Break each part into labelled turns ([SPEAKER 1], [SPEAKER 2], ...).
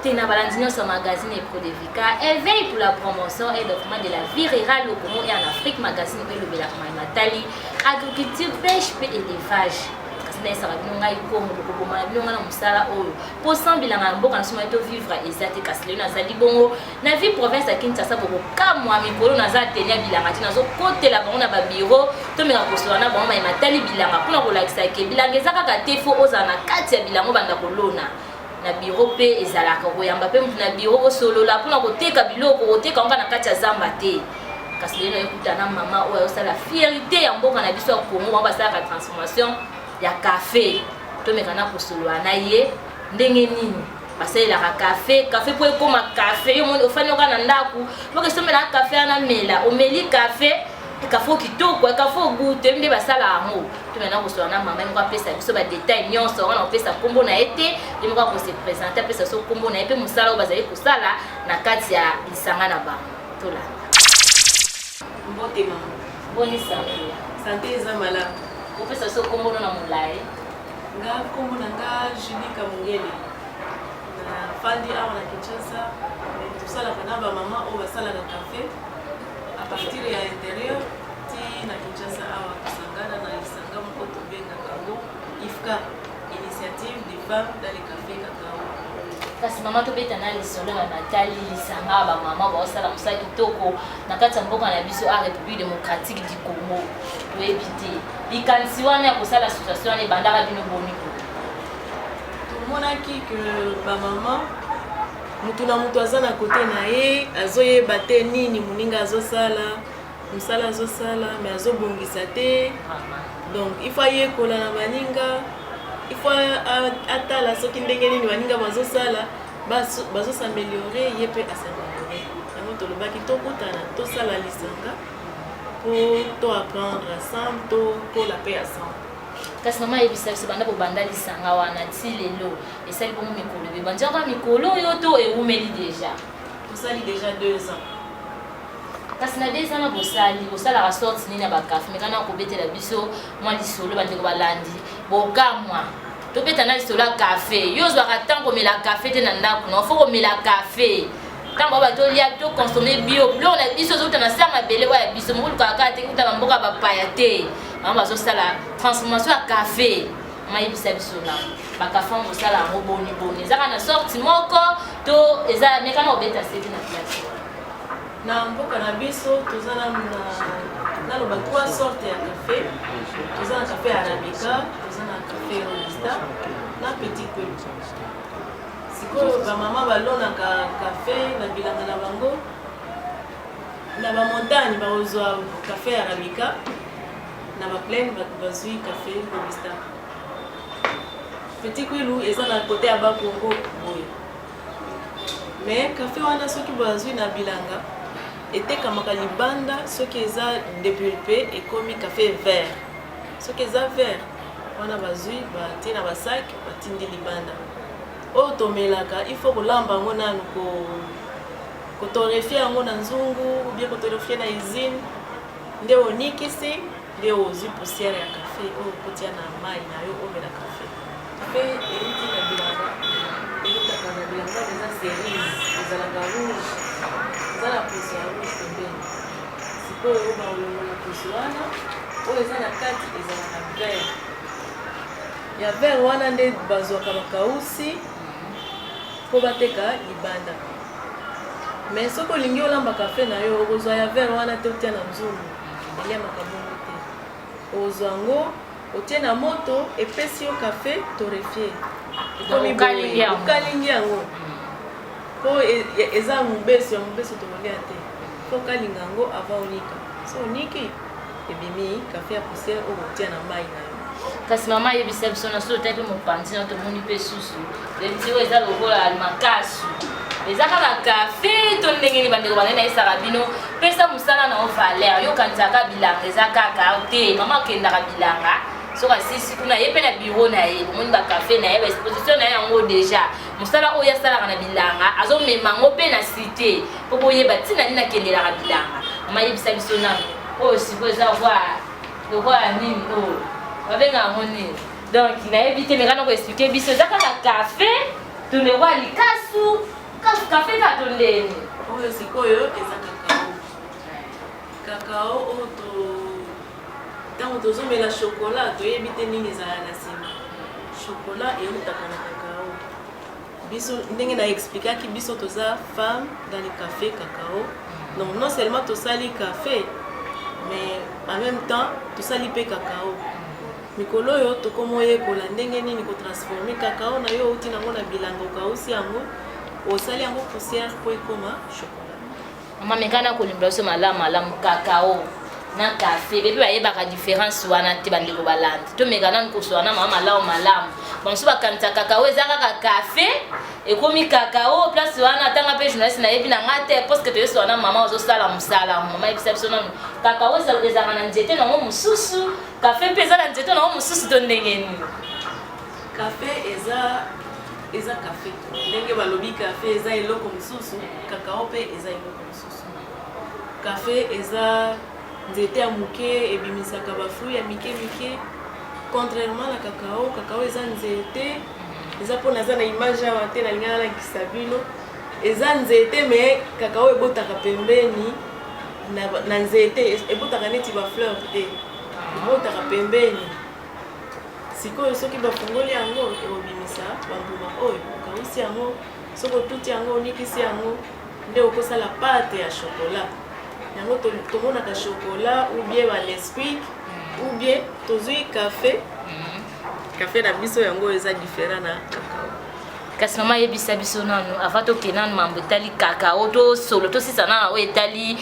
[SPEAKER 1] côté na balandino sur magazine et Pro de Vika, elle veille pour la promotion et développement de la vie rurale au Congo et en Afrique. Magazine et le Bela Matali, agriculture, pêche et élevage. Kasi na bino ngai ko mo ko boma bino ngana musala oyo. Po sambilanga mboka na soma to vivre ezate kasi lelo nazali bongo na vie province ya Kinshasa boko kamwa mikolo naza tenia bilanga tina zo kotela bango na ba bureau to meka kosola na bango mai matali bilanga pona ko lakisa ke bilanga ezaka ka tefo oza na kati ya bilango banda kolona na bureau pe ezalaka koyamba pe mutu na bureau osolola pona koteka biloko koteka nga na kati ya zamba te. Kasi lelo ekutana mama oyo osala fierté ya mboka na biso ya Congo ba sala ka transformation ya café to mekana kosolola na ye ndenge nini basalelaka café po ekoma café yo moni ofani oka na ndaku boke somela café ana mela omeli café ekafo kitoko ekafo gute nde basala yango to mekana kosolola na mama moko apesa biso ba détail nyonso wana opesa kombo na ete ye moko akose présenter apesa so kombo na ye pe mosala oyo bazali kosala na kati ya lisanga na bango tolanda
[SPEAKER 2] mbote mama
[SPEAKER 1] boni santé
[SPEAKER 2] santé eza malamu
[SPEAKER 1] opesa so kombo na molai
[SPEAKER 2] nga kombo na nga Julie Kamungele na fandi awa na Kinshasa tosalaka na bamama oyo basalaka café à partir ya intérieur ti na Kinshasa awa tosangana na lisanga moko tobengaka yango IFCA, initiative des femmes dans le café cacao.
[SPEAKER 1] Kasi mama tobeta na lisolo na Natali lisanga ba mama baosala mosala kitoko na kati ya mboka na biso a République démocratique du Congo toyebi te likanisi wana ya kosala association wana ebandaka bino boni ko
[SPEAKER 2] tomonaki ke bamama mutu na mutu aza na kote na ye azoyeba te nini moninga azosala mosala azosala me azobongisa te donc il faut yekola na baninga il faut atala soki ndenge nini baninga bazosala bazosameliore ye mpe asameliore yango tolobaki tokutana tosala lisanga to apprendre ensemble to kola mpe ensemble.
[SPEAKER 1] Kasi mama yebisa biso banda bobanda lisanga wana ti lelo esali bongo mikolo bebandiaka mikolo oyo to ewumeli déjà
[SPEAKER 2] tosali déjà 2 ans.
[SPEAKER 1] Kasi na 2 ans na bosalaka sorti nini ya bakafe mekana kobetela biso mwa lisolo bandeko balandi bokamwa tobeta na lisolo ya kafe yo ozwaka ntango komela kafe te na ndako na ofo komela kafe ntango oyo batolia to consommer bio biloko na biso ozouta na se ya mabele oyo ya biso mokolukaka kaka te kuta bamboka bapaya te mama bazosala transformation ya kafe mama yebisa biso na bakafe ngo bosala yango boni ezaka na sorti moko to eza mekana kobeta sete na place
[SPEAKER 2] na mboka na biso toza naloba 3 sorte ya café toza na café arabica toza na café robusta na petit peu sikoyo bamama balonaka café na bilanga na bango na bamontagne bakozwa café arabica na baplaine bazwi café robusta petit kwilu eza na kote ya bakongo boye mais café wana soki bazwi na bilanga etekamaka libanda soki eza dépulpé ekomi café vert soki eza vert wana bazwi batie na basak batindi libanda oyo tomelaka il faut kolamba yango nanu kotorefie yango na nzungu ubie kotorefie na usine nde onikisi nde ozwi poussière ya café oyo kotia na mai na yo omela café café euti na bilanga elutaka na bilanga eza cerise ezalaka rouge eza na poso ya rouge pembeni sikoyo oyo baolongola poso wana oyo eza na kati ezalaka vert ya vert wana nde bazwaka bakausi po bateka libanda mais soki olingi olamba kafe na yo okozwa ya vert wana te otia na nzungu eliamaka bongo te okozwa yango otie na moto epesi yo kafe torefie okalingi yango po eza mobeso ya mobeso tokolia te po okalinga yango avant onika so oniki ebimi kafe ya poussière oyo otia na mai na yo.
[SPEAKER 1] Kasi mama yebisa biso na so otaki mopanzi na tomoni mpe susu ebiti oyo eza lokola makasu eza kaka kafe to ndenge nini bandeko bangai nayesaka bino pesa mosala na ovaler yokanisaka bilanga eza kaka te mama akendaka bilanga soki asisi kuna ye mpe na biro na ye omoni bakafe na ye baexposition na ye yango déjà mosala oyo asalaka na bilanga azomema yango mpe na cité mpo boyeba ntina nini akendelaka bilanga mama yebisa biso nano oyo sikoyo eza lokola nini oyo babenga yango nini donc nayebi te mekana koexplike biso eza kaka kafe tonewa likasu kafe ka tondeni
[SPEAKER 2] oyo sikoyo eza kakao oyo ntango tozomela chokolat toyebi te nini ezala na nsima chokolat eutaka na kakao biso ndenge na explikaki biso toza femme dans le café cacao donc non seulement tosali café mais en même temps tosali mpe cacao mikolo oyo tokoma oyekola ndenge nini kotransforme cacao na yo outi nango na bilanga okausi yango osali yango poussière po ekoma chokolat.
[SPEAKER 1] mama mekana kolimba biso malamu cacao na café bebe bayebaka différence wana te bandeko balandi tomeka nani kosola na mama malamu banso bakanisa cacao eza kaka café ekomi cacao place wana atanga mpe journaliste nayebi na nga te parceke toyosola na mama ozosala mosala mama yebisa biso nanu cacao ezalaka na nzete nango mosusu café mpe eza na nzete nango mosusu to ndenge nini
[SPEAKER 2] café eza café ndenge balobi café eza eloko mosusu cacao mpe eza eloko mosusu café eza nzete ya moke ebimisaka bafruit ya mike contrairement na cacao eza nzete eza mpona aza na image awa te nalinga nalakisa bino eza nzete me cacao ebotaka pembeni na nzete ebotaka neti bafleur te ebotaka pembeni sikoyo soki bafungoli yango ekobimisa bambuma oyo okausi yango soki otuti yango onikisi yango nde okosala pate ya chokolat yango tomonaka chokolat ou bien banesquik ou bien tozwi café na biso yango eza différent na cacao
[SPEAKER 1] kasi mama yebisa biso nanu avant tokende nanu mambo etali cacao tosolo tosisana na oyo etali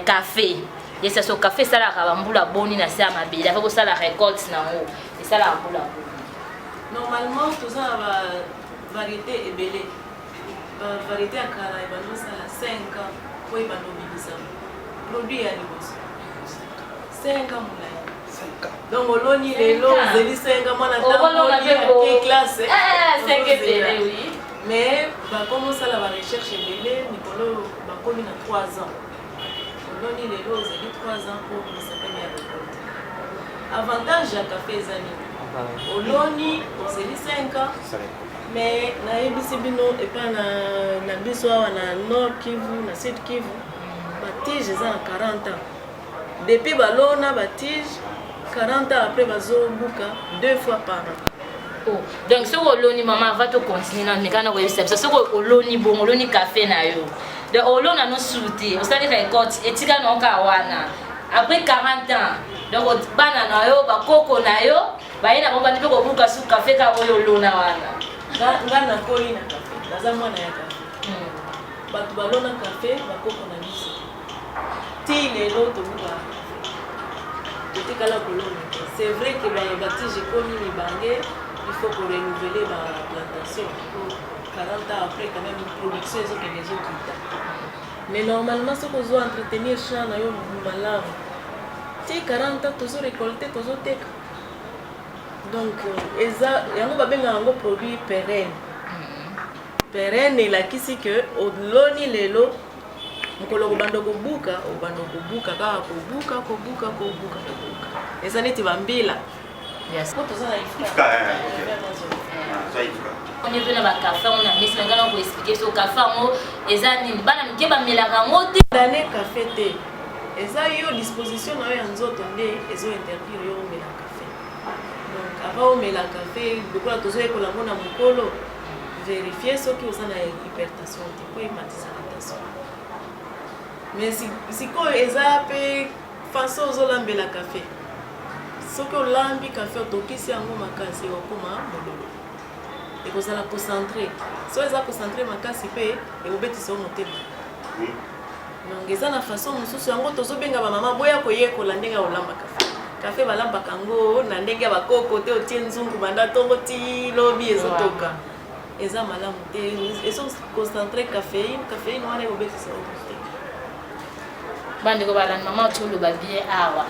[SPEAKER 1] café yesa so café esalaka bambula boni na se ya mabele afa kosala récolte nango esalaka mbula boni
[SPEAKER 2] normalement toza na bavariété ebele bavariété ya kala ebandosala 5 ans po ebandobimisa produit ya liboso 5 ans molai donc oloni lelo ozeli 5 ans mwana ntango classe mais bakomi osala barecherche ebele mikolo bakomi na 3 ans oloni lelo ozeli 3 ans po obimisa peme ya récolte avantage ya café eza nini oloni ozeli 5 ans mais nayebisi bino epa na biso awa na nord kivu na sud kivu batige eza na 40 ans depuis balona batige 40 ans après bazobuka 2 fois par an.
[SPEAKER 1] Oh, donc soki oloni mama va tocontinue na mekana koyebisa biso soki oloni bongo oloni café na yo donc olona no sulu te osali récolte etika noka wana après 40 ans donc bana na yo bakoko na yo baye na bongo mpe kobuka su café ka oyo olona wana
[SPEAKER 2] nga nakoli na café naza mwana ya café bato balona café bakoko na biso ti lelo tobuka totikala kolona te c'est vrai que batige ekomi mibange il faut korenouveler baplantation po 40 ans après quand même production ezokende ezokita mais normalement soki ozo entretenir champ na yo malamu ti 40 ans tozorécolte tozoteka donc eza yango babengaka yango produit pérenne elakisi ke oloni lelo mokolo kobanda kobuka obanda kobuka kaka kobuka eza neti bambila po toza na
[SPEAKER 1] on est na bakafe yango na mesi nangana koexplike so kafe yango eza nini bana mike bamelaka yango te
[SPEAKER 2] dane kafe te eza yo disposition na yo ya nzoto nde ezointerdire yo omela kafe donc avant omela kafe lokola tozoyekola yango na mokolo vérifie soki oza na hypertension te po ematisaka tension mais sikoyo eza mpe façon ozolambela kafe soki olambi kafe otokisi yango makasi okoma mololo ekozala concentré so eza concentré makasi mpe ekobetisa yo motema donc eza na façon mosusu yango tozobenga bamama boya koyekola ndenge ya kolamba kafe balambaka yango na ndenge ya bakoko te otie nzungu banda ntongo ti lobi ezotoka eza malamu te ezo concentré caféine wana ekobetisa yo motema
[SPEAKER 1] bandeko balandi mama otoloba bien awa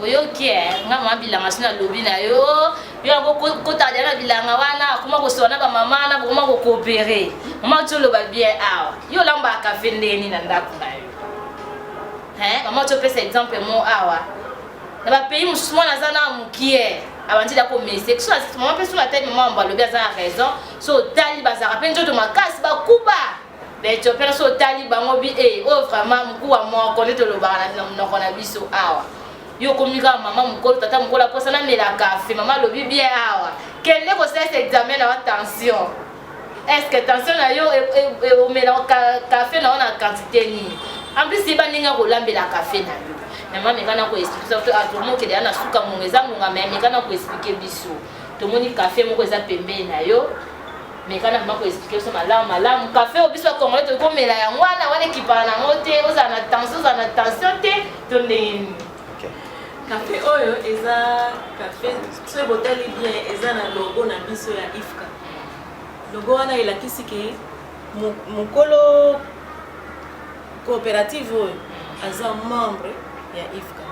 [SPEAKER 1] oyoki nga mama bilanga so na lobi na yo yango kotalia na bilanga wana akoma kosola na bamama na bokoma kokoopere mama otoloba bien awa yo olambaka kafe ndeni na ndako na yo mama otopesa exemple mo awa na bapays mosusu mwana aza na mokie avant de commencer que soit moment peut sur la tête maman ba lobi a raison so tali ba za rappelle nzoto makasi ba kuba mais tu penses so tali ba ngobi oh vraiment mku wa mo connaître le ba na kona biso awa yo komika maman mukolo tata mukola posa na mela café maman lobi bien awa kende ko ça examen na attention est-ce que tension na yo o mela café na ona quantité ni en plus c'est ba ninga ko lambela café na yo na mama mekana ko expliquer surtout à tout le monde que yana suka mongeza munga mais mekana ko expliquer biso to moni café moko eza pembeni na yo mekana mama ko expliquer so malamu café obiso congolais to ko mela ya mwana wana kipana na ngote oza na tension te to nini
[SPEAKER 2] café oyo eza café so botali bien eza na logo na biso ya Ifka logo wana elakisi ke mukolo coopérative oyo aza membre ya Ifka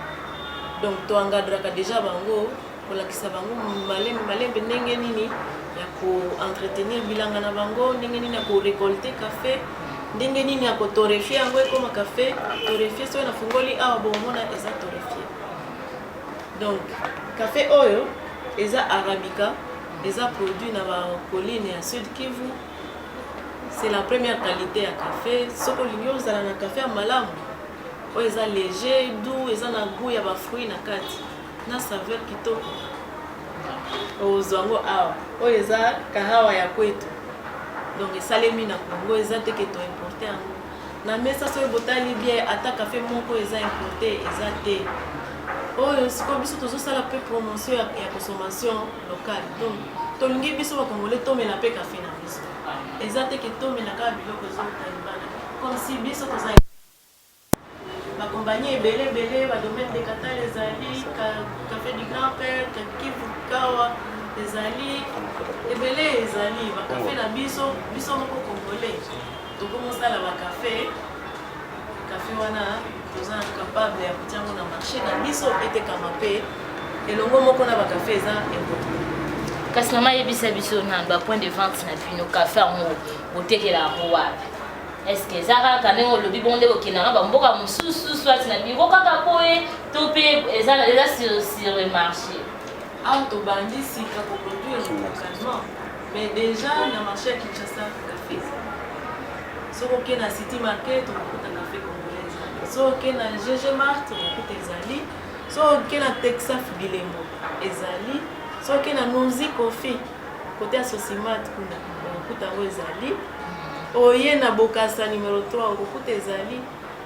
[SPEAKER 2] donc to engadraka déjà bango kolakisa bango malembe ndenge nini ya ko entretenir bilanga na bango ndenge nini ya ko récolter café ndenge nini ya ko torréfier yango ekoma café torréfier so na fungoli awa bomona eza torréfier donc café oyo eza arabica eza produit na ba colline ya Sud Kivu c'est la première qualité ya café soko linyo zala na café ya malamu oyo eza léger doux eza na goût ya ba fruits na kati na saveur kitoko ozwango awa oyo eza kahawa ya kwetu donc esalemi na Congo eza te ke to importer yango na mesa soyo botali bien ata café moko eza importé eza te oyo siko biso tozosala pe promotion ya consommation locale donc tolingi biso bakongole tomela pe café na biso eza te ke tomela kaka biloko ezotalibana comme si biso toza bakompagnie ebele badomaine de Qatar ezali café du grand-père Kivu Kawa ezali ebele ezali bakafe na biso moko congolais tokomosala bakafe café wana toza capable ya kotiango na marché na biso etekama pe elongo moko na bakafe eza important
[SPEAKER 1] kasi mama yebisa biso na ba point de vente na bino café yango botekela wapi est-ce que zara quand on le bibonde au Kenya ba mboka mususu soit na biko kaka poe topé eza sur le marché
[SPEAKER 2] auto bandi si ka ko produire localement mais déjà na marché Kinshasa café soko ke na City Market on peut café congolais soko ke na GG Mart on peut ezali soko ke na Texas Bilembo ezali soko ke na Nozi Coffee côté Associmat kuna on peut ezali oye na Bokassa numéro 3 okukuta ezali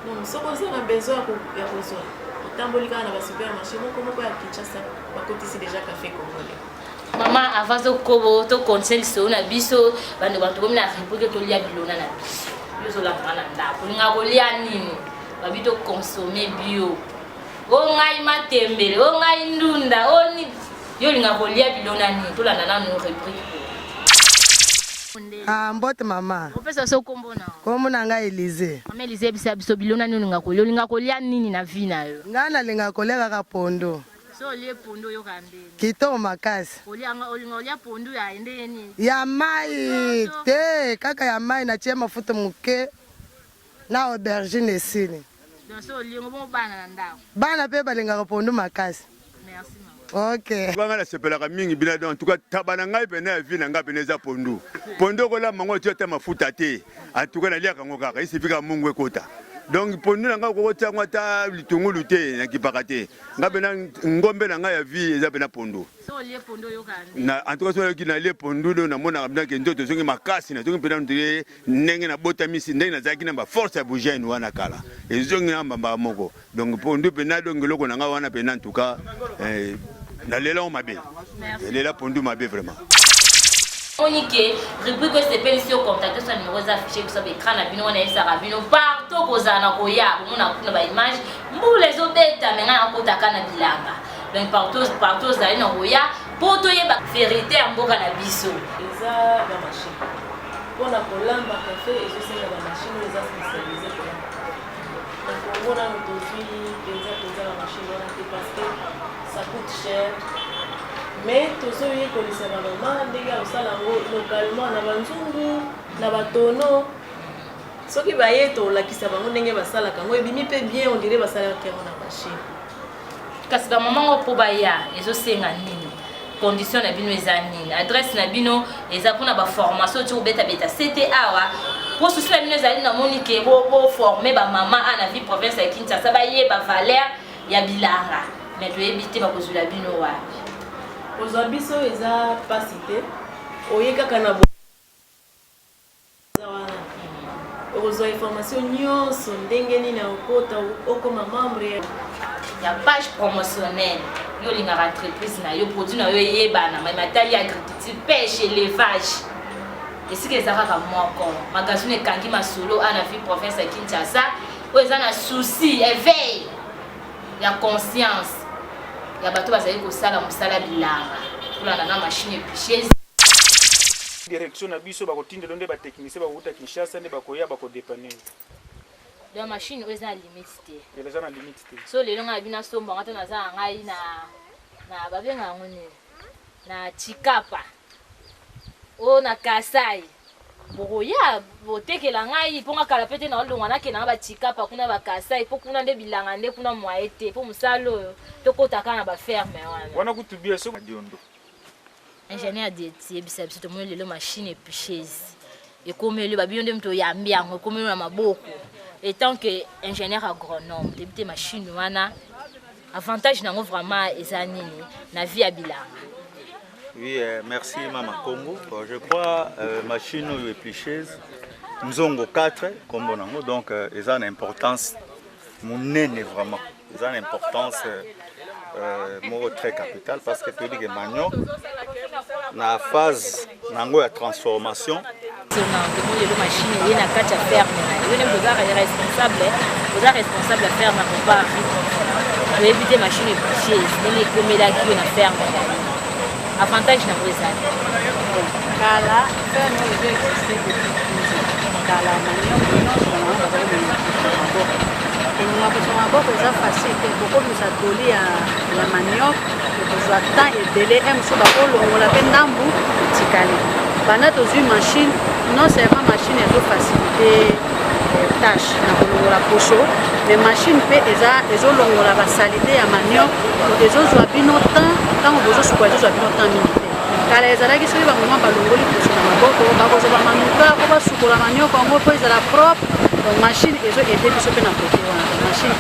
[SPEAKER 2] donc soko za besoin ya kozwa otamboli kaka na ba supermarché moko ya Kinshasa bakotisi déjà café congolais
[SPEAKER 1] mama avant kobo to conseil so na biso bando bantu komi na ripoke to lia bilona na biso biso la kana ndako ninga kolia nini babito consommer bio o ngai matembele o ngai ndunda o ni yo linga kolia bilona nini to landa na no reprix
[SPEAKER 3] mbote mama.
[SPEAKER 1] Opesa so kombo na.
[SPEAKER 3] Kombo na nga Elize.
[SPEAKER 1] Mama Elize bisa biso bilona nini linga kolia nini na vina yo.
[SPEAKER 3] Ngana linga kolia ka pondo.
[SPEAKER 1] So lie pondo yo kande.
[SPEAKER 3] Kito makasi.
[SPEAKER 1] Olia pondo ya ende nini.
[SPEAKER 3] Ya mai te kaka ya mai na tia mafuta muke na aubergine esini.
[SPEAKER 1] Donc so lingo bon bana na ndako.
[SPEAKER 3] Bana pe balinga pondo makasi.
[SPEAKER 1] Merci.
[SPEAKER 3] Ok.
[SPEAKER 4] Banga la sepelaka mingi bina en tout cas tabana ngai pena vina nga pena za pondu. Pondo ko la mango tiote mafuta te. En tout cas na lia kango kaka isifika mungu ekota. Donc pondu nga ko tangwa ta litungulu te na kipakate. Nga pena ngombe na nga ya vie eza pena pondu.
[SPEAKER 1] So lie pondo yo kande.
[SPEAKER 4] Na en tout cas so ki na lie pondu na mona kabina ke ndoto zongi makasi na zongi pena ndire ndenge na bota misi ndenge na zaki na ba force ya bouger wana kala. Ezongi na mbamba moko. Donc pondu pena donc loko na nga wana pena en tout cas Nalela on m'appelle. Nalela pondu m'appelle vraiment.
[SPEAKER 1] Monique, rubrique que c'est ici au contact sur numéro affiché que ça va écran na bino na esa rabino partout kozana koya mona kuna ba image mbule zo beta menga akotaka na bilanga. Donc partout za ina koya poto yeba vérité ya mboka na biso.
[SPEAKER 2] Eza ba machine. Pona kolamba café et je sais la machine les a spécialisés pour. Donc on a aujourd'hui déjà la machine parce que ça coûte cher. Mais tout ce qui est connu, c'est vraiment des gars localement, na banzungu, na batono. Ce qui va être là qui savent on n'est pas ça là quand on bimi peut bien on dirait pas ça là qui on a machine.
[SPEAKER 1] Kasi ba maman ko baya ezo senga nini. condition na bino eza nini adresse na bino eza mpona baformation ti kobeta sete awa po susi na bino ezali namoni ke boforme bamama a na vie province ya Kinshasa bayeba valeur ya bilanga mais toyebi te bakozwela bino wapi
[SPEAKER 2] kozwa biso eza pasi te oye kaka na okozwa information nyonso ndenge nini okota okoma membre
[SPEAKER 1] ya page promotionnelle yo lingaka entreprise na yo produit na yo eyebana matali agriculture pêche élevage esika eza kaka moko magazine ekangi masolo ana vie province ya Kinshasa oyo eza na souci éveil ya conscience ya bato bazali kosala mosala bilanga kolanda na machine éplucheuse
[SPEAKER 5] direction na biso bakotindela nde batechnicien bakuta Kinshasa nde bakoya bakodepanner
[SPEAKER 1] la machine oyo eza na limite te
[SPEAKER 5] eza na limite te
[SPEAKER 1] so lelo ngai bina sombanga te naza na ngai na babenga yango nini na Chikapa o na Kasai bokoya botekela ngai mpo nga kala pete na olongwa nakenda nga bachikapa kuna bakasai mpo kuna nde bilanga nde kuna mwaye te mpo mosala oyo tokotaka na baferme
[SPEAKER 5] wana kutubia so diondo
[SPEAKER 1] ingénieur yebisa biso tomoni lelo machine éplucheuse ekomeli babio nde moto oyambi yango ekomeli na maboko etant que ingénieur agronome debite machine wana avantage nango vraiment eza nini na vie ya bilanga.
[SPEAKER 6] Oui, merci Mama Congo. Je crois machine éplucheuse nzongo 4 comme on donc ils ont une importance monene vraiment. Ils ont une importance très capitale parce que tu dis que manioc na phase nango ya transformation
[SPEAKER 1] le machine est na kati ya ferme na yo vous êtes responsable à faire ma combat pour éviter machine éplucheuse ni komelaki na ferme avantage na weza
[SPEAKER 7] kala ferme ezo existe depuis kala manioc nyonso na bazali kolonga koso maboko eza facile te kokomisa toli ya manioc ekozwa temps ebele mosusu bakolongola mpe ndambu etikali banda tozwi machine non seulement machine ezofacilite tâche na kolongola poso mais machine mpe ezolongola basalite ya manioc ezozwa bino temps ntango bozosukola ezozwa bino temps mingi te kala ezalaki soki bamama balongoli poso na maboko bakozwa bamanuka po basukola manioc yango mpo ezala propre donc machine ezo ede biso mpe na kote wana machine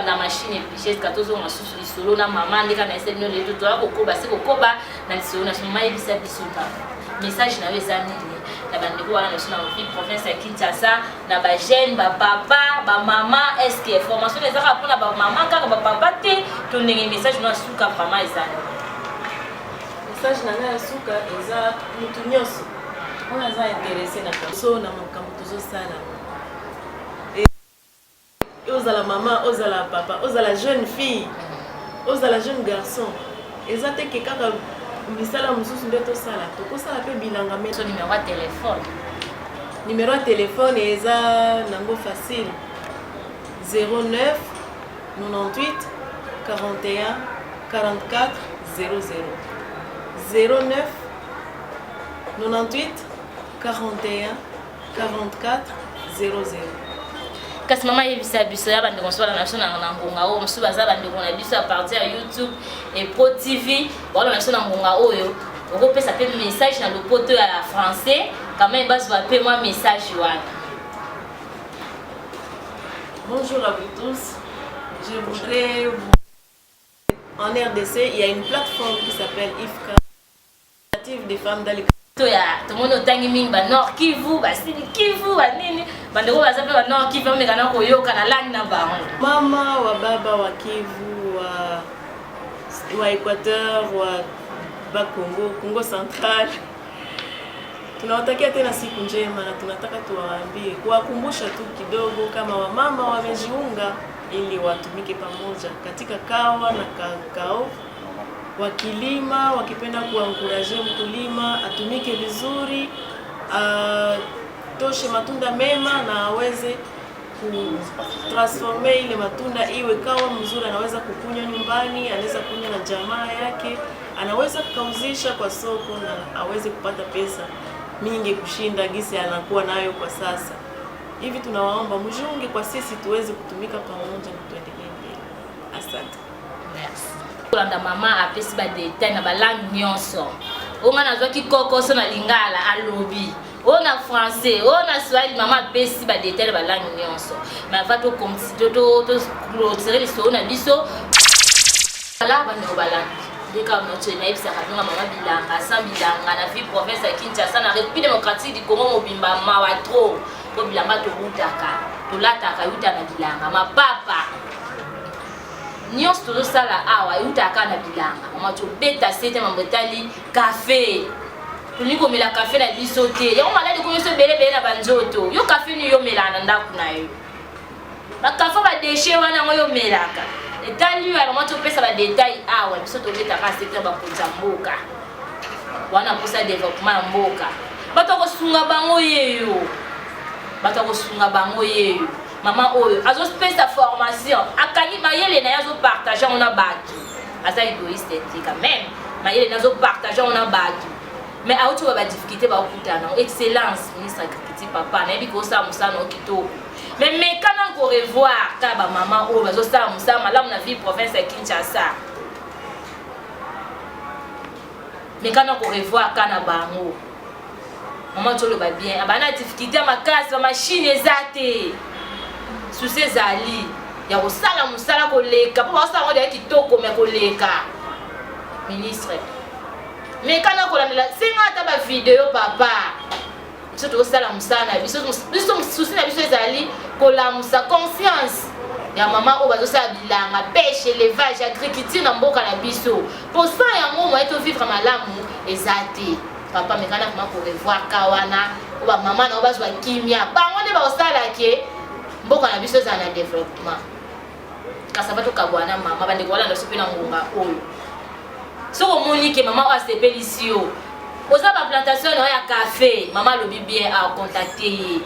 [SPEAKER 1] la machine éplucheuse katozo na susu lisolo na mama ndeka na esenyo leto to akokoba se kokoba na lisolo na soma yebisa biso ba message na weza nini na bandeko wana na sona vie province ya Kinshasa na ba jeune ba papa ba mama est-ce que formation les ara pour na ba mama kaka ba papa te to ndenge message na suka vraiment ezana
[SPEAKER 2] message na nga suka eza mutu nyonso on a intéressé na so na makambo tozosala ozala maman, ozala papa, ozala jeune fille, ozala jeune garçon. Eza te ke kaka misala mususu nde tosala. Tokosala pe bilanga me.
[SPEAKER 1] So numéro de téléphone.
[SPEAKER 2] Numéro de téléphone eza nango facile. 09 98 41 44 00. 09 98 41 44 00.
[SPEAKER 1] Kasi mama yebisa biso ya bande konsola na biso na ngonga oyo mosusu baza bande kona biso à partir ya YouTube et Pro TV wala na biso na ngonga oyo okopesa pe message na lopoto ya français quand même basi ba pe moi message wana.
[SPEAKER 2] Bonjour à vous tous. Je voudrais vous... En RDC, il y a une plateforme qui s'appelle IFCA, Initiative des femmes dans les...
[SPEAKER 1] Tout le monde otangi mingi ba Nord Kivu, ba Sud Kivu, ba nini, bandeko baza pe ba Nord Kivu mekana koyoka na langue na bango.
[SPEAKER 2] Mama wa baba wa Kivu wa Equateur wa Congo Central. Tunawatakia tena siku njema na tunataka tuwaambie kuwakumbusha tu kidogo kama wamama wamejiunga ili watumike pamoja katika kawa na kakao, wakilima wakipenda kuankuraje mkulima atumike vizuri, toshe matunda mema na aweze kutransforme ile matunda iwe kawa mzuri, anaweza kukunywa nyumbani, anaweza kunywa na jamaa yake, anaweza kukauzisha kwa soko na aweze kupata pesa mingi kushinda gisi anakuwa nayo kwa sasa. Hivi tunawaomba mjiunge kwa sisi tuweze kutumika pamoja na tuendelee mbele. Asante.
[SPEAKER 1] Merci. Kolanda mama apesi ba detail na ba langue nyonso. Onga nazwa kikoko so na lingala alobi. Ona français, ona swahili mama apesi ba detail ba langue nyonso. Mais va to continuer to clôturer les so na biso. Ala ba no balangue. Deka notre naïf ça va mama bilanga, sans bilanga na vie province ya Kinshasa na République démocratique du Congo mobimba mawa trop. Ko bilanga to butaka, to lataka yuta na bilanga, ma papa. Nyos to sala awa yutaka na bilanga. Mama to beta sete mamotali café. To niko mela café na bisote. Ya malade ko yoso bele na banzoto. Yo café ni yo melana ndaku na yo. Ba café ba déchet wana ngoyo melaka. Etali ya mama to pesa ba détail awa biso to beta ka secteur ba konza mboka. Wana posa développement mboka. Bato ko sunga bango yeyo. Bato ko sunga bango yeyo. Mama oyo azo pesa formation akani mayele na yazo partager on a batu. Asa égoïste quand même. Mayele nazo partager on a batu. Mais a auto ba difficulté ba okutana. Excellence ministre agriculture papa na bi ko sa musana okitoko. Mais quand on revoir ta ba maman o bazo sa musa malamu na vie province ya Kinshasa. Mais quand on revoir kana bango. Maman tolo ba bien, abana difficulté makasi ba machine ezate. Sous ces ali, ya ko sala musala ko leka, po ba sa ngo ya kitoko me ko leka. Ministre. Mais quand on la singa ta ba vidéo papa. Surtout sala musana biso souci na biso ezali ko la musa conscience ya mama o bazo sa bilanga pêche élevage agriculture na mboka na biso pour ça yango mo eto vivre malamu ezati papa mekana kuma ko revoir kawana o ba mama na o bazo kimia bango ne ba osala ke mboka na biso za na développement kasa bato kabwana mama bande ko wala ndo sipena ngonga oyo so moni ke mama o asepelisio oza ba plantation ya café mama lobi bien a contacter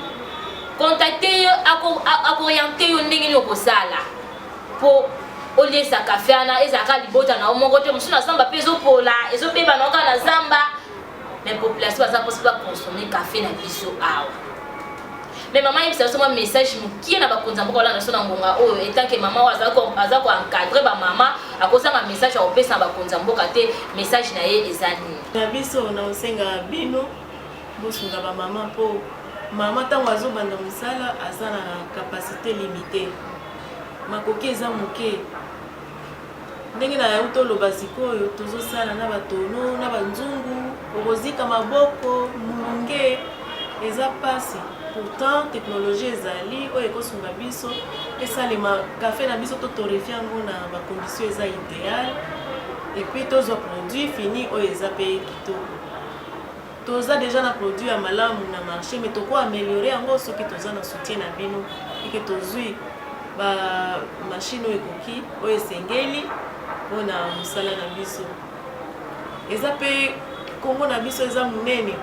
[SPEAKER 1] a orienter yo ndenge ni okosala po oliesa café ana ezaka libota na omongo te musuna samba pezo pola ezo beba na oka na zamba mais population baza possible consommer café na biso awa mais maman yebisa biso mwa message mokie na bakonza mboka wala na so na ngonga oyo etanke mama aza ko encadre ba mama akosanga message ya kopesa na bakonza mboka te message na ye eza nini
[SPEAKER 2] na biso na osenga bino bosunga ba mama po mama tango azobanda mosala aza na capacité limitée makoki eza moke ndenge na yau toloba sikoyo tozosala na batono na banzungu okozika maboko mulunge eza pasi. Pourtant technologie ezali oyo ekosunga biso esalema café na biso totorefia yango na bacondition eza idéal et puis tozwa produit fini oyo eza pe kitoko toza déjà na produit ya malamu na marché mais toko améliorer yango soki toza na soutien na bino eke tozwi ba machine oyo ekoki oyo esengeli mpona mosala na biso eza pe kongo na biso eza monene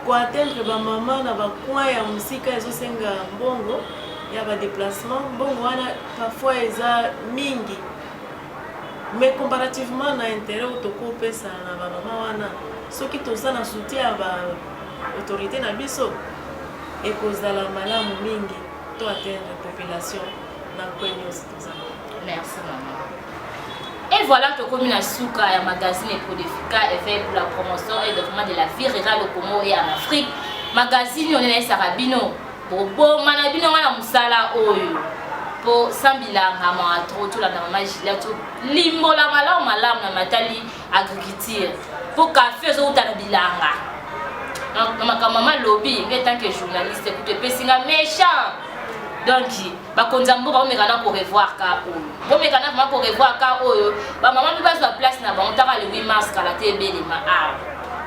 [SPEAKER 2] ko atteindre ba mama na ba coin ya musika ezosenga mbongo ya badéplacement mbongo wana parfois eza mingi mais comparativement na intérêt oyo tokopesa na bamama wana soki toza na soutien ya baautorité na biso ekozala malamu mingi to atteindre population na kwe nyonso tozala.
[SPEAKER 1] Merci maman. Et voilà, tu as na souka ya magazine et Prodefika est fait pour la promotion et développement de la vie rurale au Congo et en Afrique. Magazine on est Sarabino. Bobo manabino ngala musala oyo. Po sambilanga ma trop tout la maman Gilia tout limbo la malam na matali agriculture. Po café zo utanabilanga. Donc maman lobby en tant que journaliste pour te pesinga méchant. Donc bakonzambo ba omekana ko revoir ka oyo bomekana vraiment ko revoir ka oyo ba mama bi bazwa place na bango taka le 8 mars kala te belema a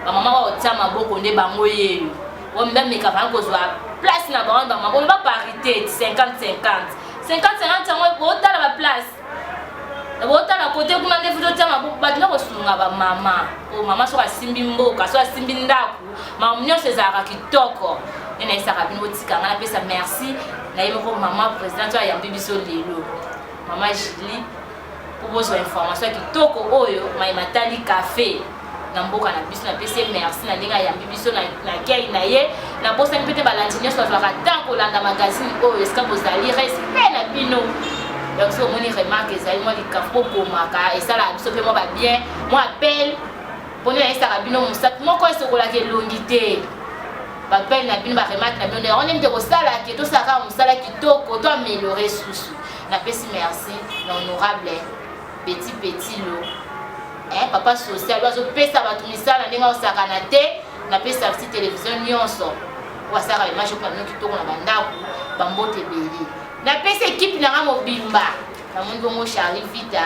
[SPEAKER 1] ba mama ba otama boko nde bango yeyo o mbemeka ba ko zwa place na bango ba mama ba parité 50-50 tango ko otala ba place na otala côté kuna nde futo tama ba tuna ko sunga ba mama o mama so asimbi mboka so asimbi ndaku mama nyose zaka kitoko ene Sarabino otikanga na pesa merci na yemo maman président ya bibiso lelo maman Julie pour vos informations kitoko oyo mai matali café na mboka na biso na pesa merci na linga ya bibiso na kei na ye na posa mpete balantinyo so va tant kolanda magazine oyo eska bozali respect na bino donc so moni remarque ezali moi likafo komaka esala biso pe moi ba bien moi appelle poni na Sarabino musat moko esokola ke longité bapel na bino ba remarque na bino on aime de kosala ki to saka musala kitoko to améliorer susu na pesi merci na honorable petit lo papa social bazo pesa batu misala ndenge osaka na te na pesa petite télévision nyonso wasaka image ko na kitoko na bandako bambote beli na pesa équipe na mobimba na mundi bongo Charlie Vita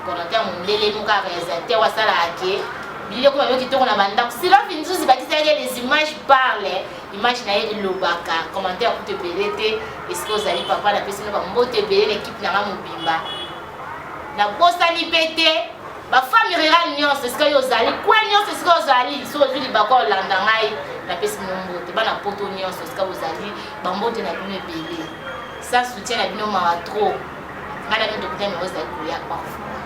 [SPEAKER 1] konateur mondele muka réalisateur wasala ake biloko ba kitoko na bandako sila finzuzi bakisa les images parlent image na ye lobaka commentaire pour te belete est-ce que ozali papa na pesi na mbote belé l'équipe na mobimba na bosani pété ba famille rurale nyonso est-ce que ozali kwa nyonso est-ce que ozali so ozili bako landa ngai na pesi mbote bana poto nyonso est-ce que ozali ba mbote na bino belé ça soutient na bino ma trop ngana ndo kutana ozali kuya parfois